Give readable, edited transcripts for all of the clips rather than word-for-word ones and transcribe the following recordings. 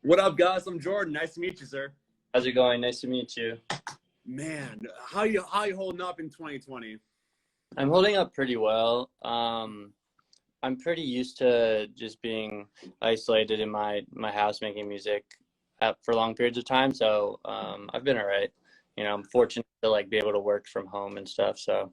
What up, Gus? I'm Jordan. Nice to meet you, sir. How's it going? Nice to meet you. Man, how you holding up in 2020? I'm holding up pretty well. I'm pretty used to just being isolated in my house making music for long periods of time. So I've been all right. I'm fortunate to like be able to work from home and stuff. So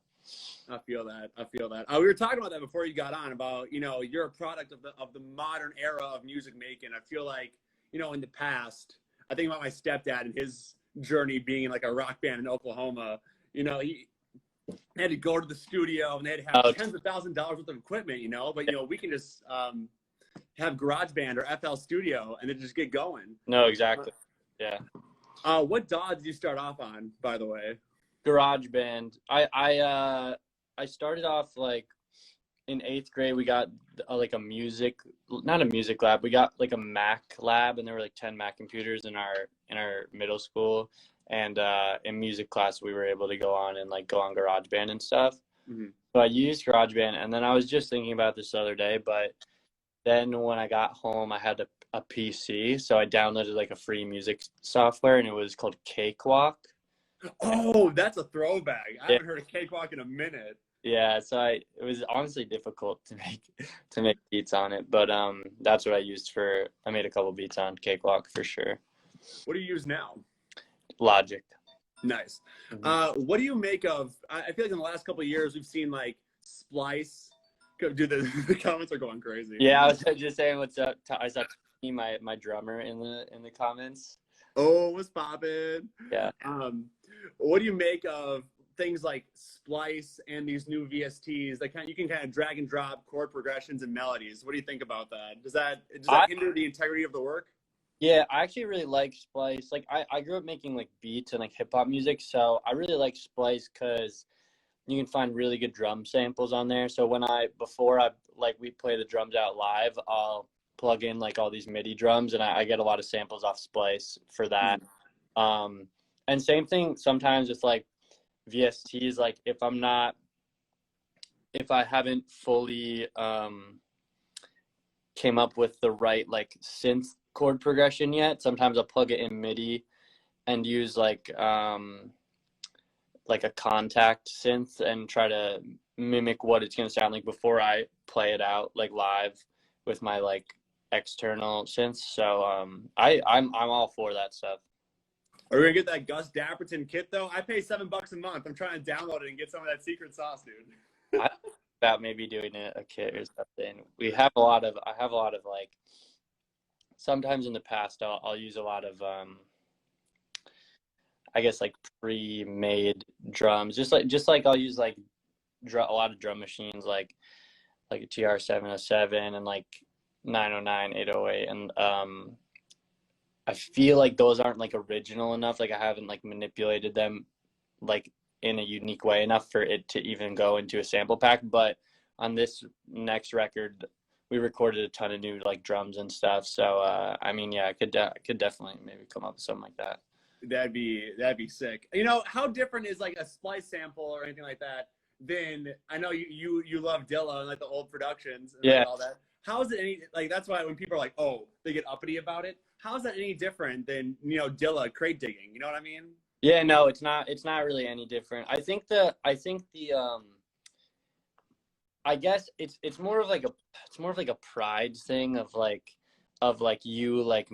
I feel that. We were talking about that before you got on about, you're a product of the modern era of music making. I feel like, in the past, I think about my stepdad and his journey being in like a rock band in Oklahoma. He had to go to the studio and they had to have tens of thousands of dollars worth of equipment, but we can just have GarageBand or FL Studio and then just get going. No, exactly. Yeah. What DAW did you start off on, by the way? GarageBand. I started off like in 8th grade. We got like not a music lab. We got like a Mac lab, and there were like 10 Mac computers in our middle school. And in music class, we were able to go on GarageBand and stuff. Mm-hmm. So I used GarageBand, and then I was just thinking about this the other day. But then when I got home, I had a PC, so I downloaded like a free music software, and it was called Cakewalk. Oh, that's a throwback. I haven't heard of Cakewalk in a minute. Yeah, so it was honestly difficult to make beats on it, but that's what I used I made a couple beats on Cakewalk for sure. What do you use now? Logic. Nice. Mm-hmm. What do you make of, I feel like in the last couple of years, we've seen like Splice. Dude, the comments are going crazy. Yeah, I was just saying what's up. I saw my drummer in the comments. Oh, what's poppin'? Yeah. What do you make of things like Splice and these new VSTs that you can kind of drag and drop chord progressions and melodies? What do you think about that? Does that hinder the integrity of the work? Yeah, I actually really like Splice. Like I grew up making like beats and like hip hop music, so I really like Splice because you can find really good drum samples on there. So before we play the drums out live, I'll plug in like all these MIDI drums, and I get a lot of samples off Splice for that. Mm-hmm. And same thing sometimes with like VSTs, like if I haven't fully came up with the right like synth chord progression yet, sometimes I'll plug it in MIDI and use like a contact synth and try to mimic what it's going to sound like before I play it out like live with my like external synths. So I'm all for that stuff. Are we gonna get that Gus Dapperton kit though? I pay $7 a month. I'm trying to download it and get some of that secret sauce, dude. I about maybe doing a kit or something. I have a lot of like, sometimes in the past I'll use a lot of I guess like pre-made drums, just like I'll use like a lot of drum machines like a TR-707 and like 909, 808, and I feel like those aren't like original enough. Like I haven't like manipulated them like in a unique way enough for it to even go into a sample pack. But on this next record, we recorded a ton of new like drums and stuff. So I mean, yeah, I could definitely maybe come up with something like that. That'd be sick. How different is like a Splice sample or anything like that than, I know you love Dilla and like the old productions and like all that. How is it that's why when people are like, oh, they get uppity about it. How is that any different than, Dilla crate digging? You know what I mean? Yeah, no, it's not really any different. I guess it's more of like a pride thing of you like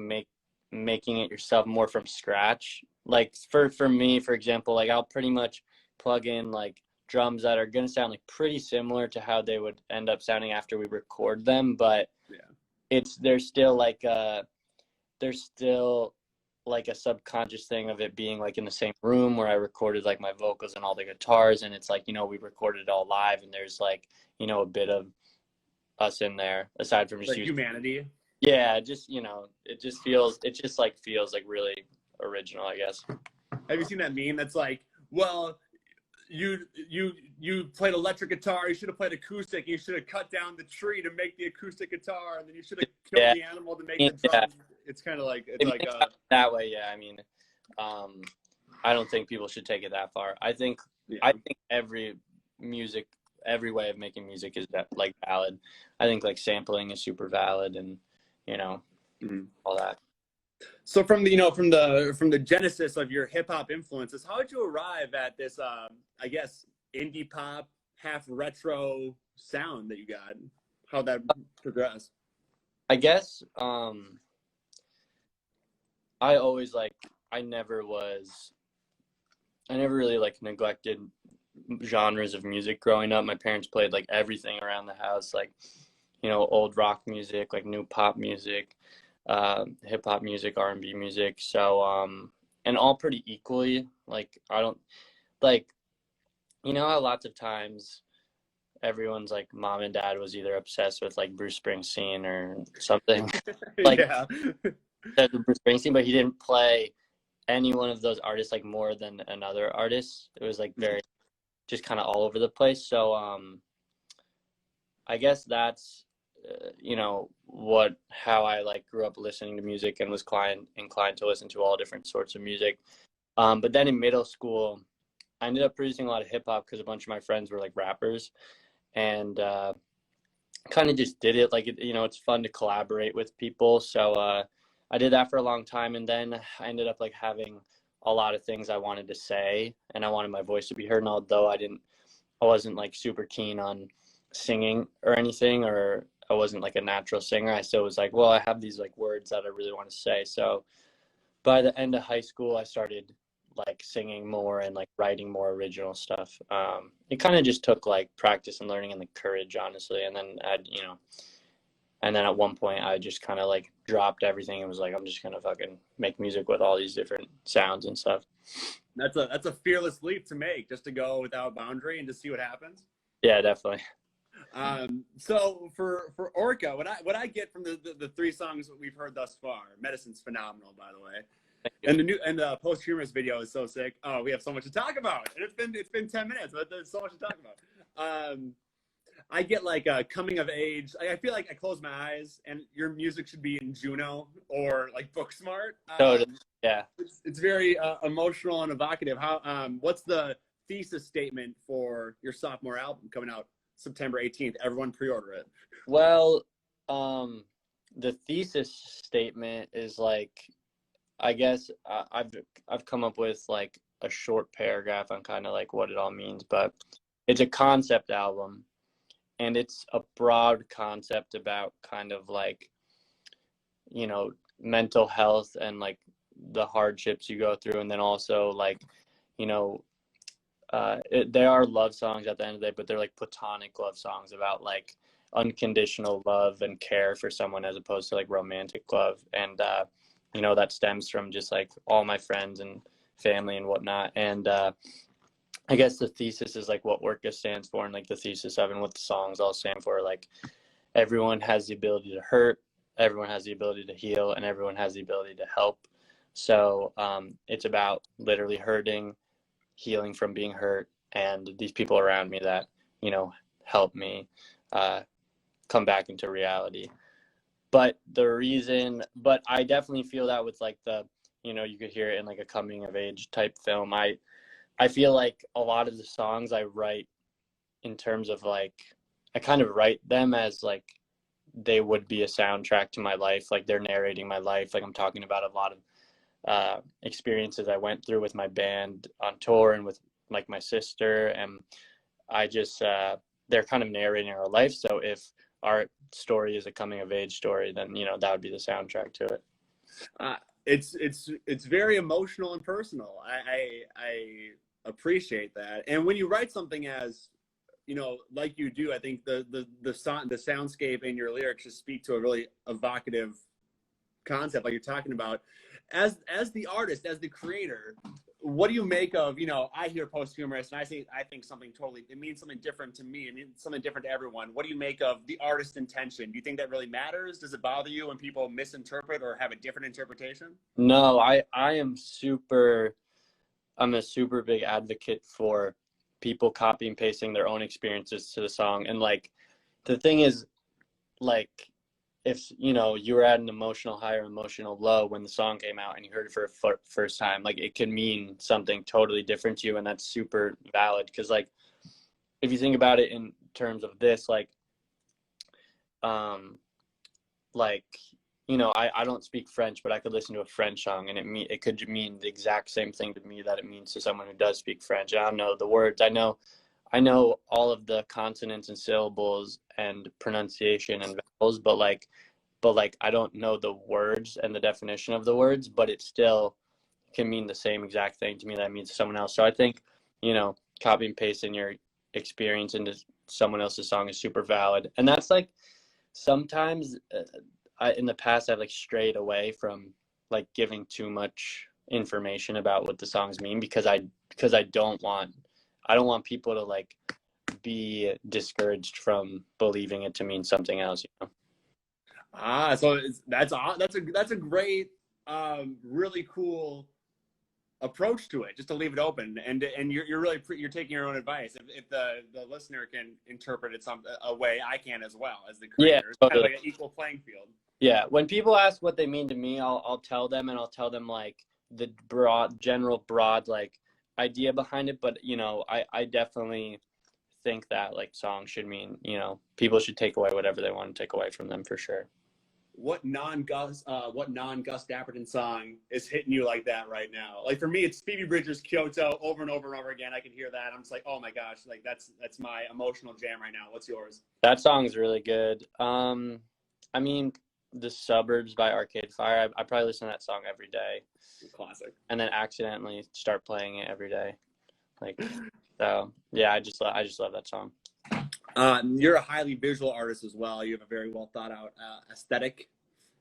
making it yourself more from scratch. Like for me, for example, like I'll pretty much plug in like drums that are going to sound like pretty similar to how they would end up sounding after we record them, but there's still like a subconscious thing of it being like in the same room where I recorded like my vocals and all the guitars, and it's like, we recorded it all live, and there's like, a bit of us in there aside from just like humanity. Yeah, just it just feels like really original, I guess. Have you seen that meme that's like, well, you played electric guitar, you should have played acoustic, you should have cut down the tree to make the acoustic guitar, and then you should have killed the animal to make the drums. It's kind of like that way. Yeah, I mean, I don't think people should take it that far. I think every way of making music is like valid. I think like sampling is super valid, and all that. So from the from the genesis of your hip hop influences, how did you arrive at this I guess indie pop half retro sound that you got? How that progressed? I guess I always like I never was I never really like neglected genres of music growing up. My parents played like everything around the house, like, you know, old rock music, like new pop music, hip hop music, R&B music. So, and all pretty equally. Like, I don't like, you know how lots of times everyone's like mom and dad was either obsessed with like Bruce Springsteen or something like Yeah. that, Bruce Springsteen, but he didn't play any one of those artists like more than another artist. It was like very just kind of all over the place. So I guess that's you know how I like grew up listening to music and was inclined to listen to all different sorts of music. But then in middle school, I ended up producing a lot of hip hop because a bunch of my friends were like rappers, and kind of just did it like you know, it's fun to collaborate with people. So I did that for a long time, and then I ended up like having a lot of things I wanted to say, and I wanted my voice to be heard. And although I wasn't like super keen on singing or anything, or I wasn't like a natural singer, I still was like, well, I have these like words that I really want to say. So by the end of high school, I started like singing more and like writing more original stuff. It kind of just took like practice and learning and the courage, honestly. And then and then at one point I just kind of like dropped everything and was like, I'm just gonna fucking make music with all these different sounds and stuff. That's a fearless leap to make, just to go without boundary and just see what happens. Yeah, definitely. So for Orca, what I get from the three songs that we've heard thus far, Medicine's phenomenal, by the way. And the posthumous video is so sick. Oh, we have so much to talk about. And it's been 10 minutes, but there's so much to talk about. I get like a coming of age. I feel like I close my eyes and your music should be in Juno or like Booksmart. Yeah. It's very emotional and evocative. What's the thesis statement for your sophomore album coming out September 18th? Everyone pre-order it. Well, the thesis statement is like, I guess I've come up with like a short paragraph on kind of like what it all means, but it's a concept album, and it's a broad concept about kind of like, you know, mental health and like the hardships you go through, and then also like, you know, they are love songs at the end of the day, but they're like platonic love songs about like unconditional love and care for someone as opposed to like romantic love. And you know, that stems from just like all my friends and family and whatnot. And I guess the thesis is like what Orca stands for, and like the thesis of and what the songs all stand for. Like, everyone has the ability to hurt, everyone has the ability to heal, and everyone has the ability to help. So it's about literally hurting, healing from being hurt, and these people around me that, you know, help me come back into reality. But I definitely feel that with like the, you know, you could hear it in like a coming of age type film. I feel like a lot of the songs I write in terms of like, I kind of write them as like they would be a soundtrack to my life. Like, they're narrating my life. Like, I'm talking about a lot of experiences I went through with my band on tour and with like my sister. And I just, they're kind of narrating our life. So if our story is a coming of age story, then, you know, that would be the soundtrack to it. It's very emotional and personal. I appreciate that. And when you write something as, you know, like you do, I think the soundscape in your lyrics just speak to a really evocative concept, like you're talking about. As the artist, as the creator, what do you make of, you know, I hear posthumous and I think something totally, it means something different to me, it means something different to everyone. What do you make of the artist's intention? Do you think that really matters? Does it bother you when people misinterpret or have a different interpretation? No, I'm a super big advocate for people copy and pasting their own experiences to the song. And like, the thing is, like, if, you know, you were at an emotional high or emotional low when the song came out and you heard it for the first time, like, it can mean something totally different to you. And that's super valid. Because like, if you think about it in terms of this, like I don't speak French, but I could listen to a French song and it could mean the exact same thing to me that it means to someone who does speak French. I don't know the words. I know all of the consonants and syllables and pronunciation and vowels, but I don't know the words and the definition of the words, but it still can mean the same exact thing to me that it means to someone else. So I think, copy and pasting your experience into someone else's song is super valid. And that's like sometimes in the past I've like strayed away from like giving too much information about what the songs mean because I don't want people to like be discouraged from believing it to mean something else, So that's a great, really cool approach to it, just to leave it open, and you're really you're taking your own advice. If the listener can interpret it a way, I can as well as the creator. Yeah, It's totally. kind of like an equal playing field. Yeah, when people ask what they mean to me, I'll tell them, and I'll tell them like the general broad like idea behind it. But I definitely think that like songs should mean, people should take away whatever they want to take away from them for sure. What non-Gus Dapperton song is hitting you like that right now? Like for me, it's Phoebe Bridgers' Kyoto over and over and over again. I can hear that. I'm just like, oh my gosh, like that's my emotional jam right now. What's yours? That song's really good. I mean, The Suburbs by Arcade Fire. I probably listen to that song every day. Classic. And then accidentally start playing it every day. Like, so yeah, I just love that song. You're a highly visual artist as well. You have a very well thought out aesthetic,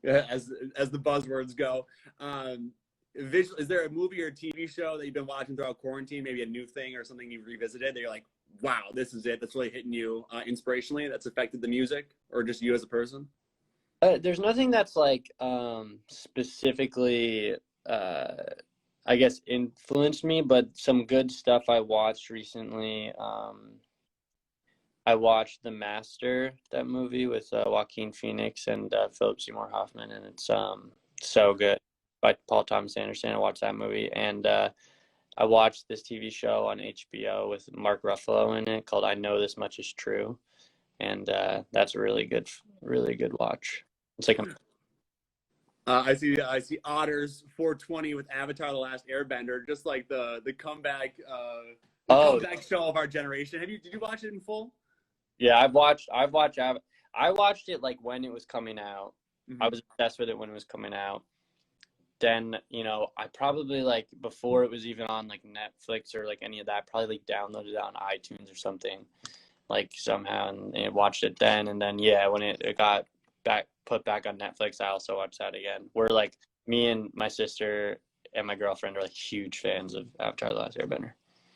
as the buzzwords go. Is there a movie or a TV show that you've been watching throughout quarantine, maybe a new thing or something you've revisited that you're like, wow, this is it, that's really hitting you inspirationally, that's affected the music or just you as a person? There's nothing that's like specifically I guess influenced me, but some good stuff I watched recently. I watched The Master, that movie with Joaquin Phoenix and Philip Seymour Hoffman, and it's so good, by Paul Thomas Anderson. I watched that movie, and I watched this TV show on HBO with Mark Ruffalo in it called I Know This Much Is True, and that's a really good watch. It's like I see Otters 420 with Avatar: The Last Airbender, just like the comeback comeback show of our generation. Did you watch it in full? Yeah, I watched it like when it was coming out. Mm-hmm. I was obsessed with it when it was coming out. Then, I probably like before it was even on like Netflix or like any of that, probably like downloaded it on iTunes or something like somehow and watched it then. And then, yeah, when it got put back on Netflix, I also watched that again. We're like, me and my sister and my girlfriend are like huge fans of Avatar: The Last Airbender.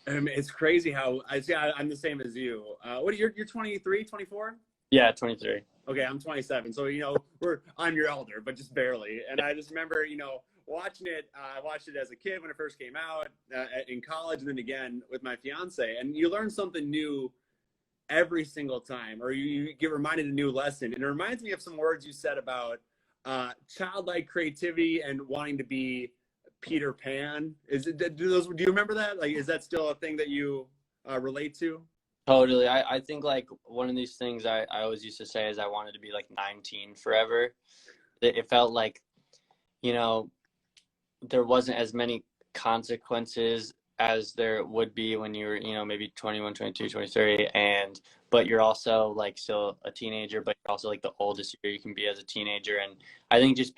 It's crazy how I'm the same as you. What are you're 23, 24? Yeah, 23. Okay, I'm 27. So I'm your elder, but just barely. And I just remember watching it. I watched it as a kid when it first came out in college, and then again with my fiance. And you learn something new every single time, or you get reminded a new lesson. And it reminds me of some words you said about childlike creativity and wanting to be Peter Pan. Do you remember that? Like, is that still a thing that you relate to? Totally. I think like one of these things I always used to say is I wanted to be like 19 forever. It felt like, there wasn't as many consequences as there would be when you were, maybe 21, 22, 23, but you're also like still a teenager, but you're also like the oldest year you can be as a teenager. And I think just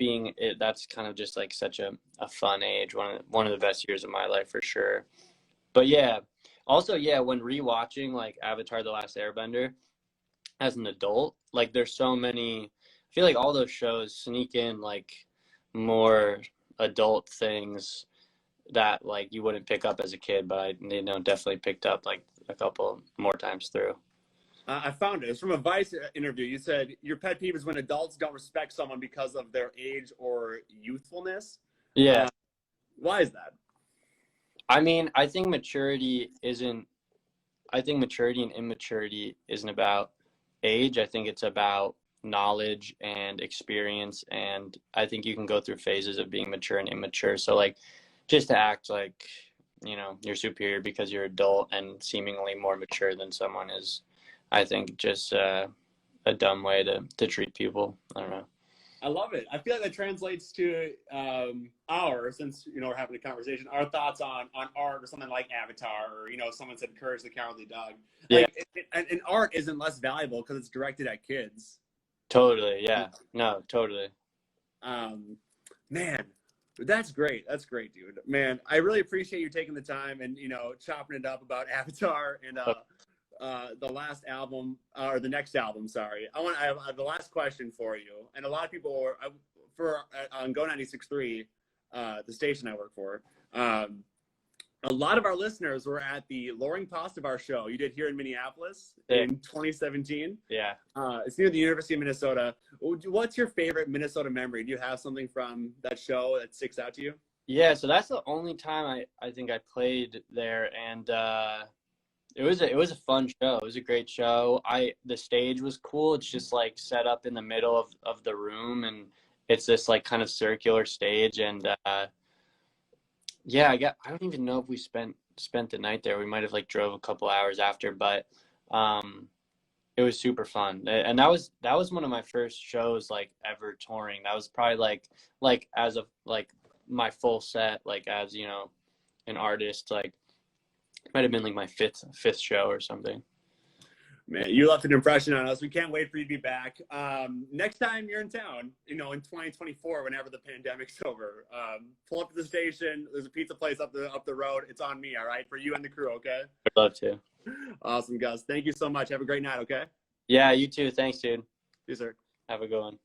that's kind of just like such a fun age, one of the best years of my life for sure. But yeah, also, yeah, when rewatching like Avatar: The Last Airbender as an adult, like there's so many, I feel like all those shows sneak in like more adult things that like you wouldn't pick up as a kid, but definitely picked up like a couple more times through. I found it. It's from a Vice interview. You said your pet peeve is when adults don't respect someone because of their age or youthfulness. Yeah. Why is that? I mean, I think maturity and immaturity isn't about age. I think it's about knowledge and experience. And I think you can go through phases of being mature and immature. So like, just to act like, you're superior because you're adult and seemingly more mature than someone is, I think, just a dumb way to treat people. I don't know. I love it. I feel like that translates to since we're having a conversation, our thoughts on art or something like Avatar, or someone said Courage the Cowardly Dog. Yeah, Like, and art isn't less valuable because it's directed at kids. totally. Yeah, no, totally. Man, that's great. That's great, dude. Man, I really appreciate you taking the time and chopping it up about Avatar and the last album, or the next album. Sorry, I have the last question for you. And a lot of people on Go 96.3, the station I work for. A lot of our listeners were at the Loring Pasta Bar show you did here in Minneapolis in 2017. Yeah. It's near the University of Minnesota. What's your favorite Minnesota memory? Do you have something from that show that sticks out to you? Yeah, so that's the only time I think I played there, and it was a fun show. It was a great show. The stage was cool. It's just like set up in the middle of the room, and it's this like kind of circular stage, and yeah, I don't even know if we spent the night there. We might have like drove a couple hours after, but it was super fun. And that was one of my first shows like ever touring. That was probably like as of like my full set, like as an artist, like might have been like my fifth show or something. Man, you left an impression on us. We can't wait for you to be back. Next time you're in town, in 2024, whenever the pandemic's over, pull up to the station. There's a pizza place up the road. It's on me, all right? For you and the crew, okay? I'd love to. Awesome, Gus. Thank you so much. Have a great night, okay? Yeah, you too. Thanks, dude. You, sir. Have a good one.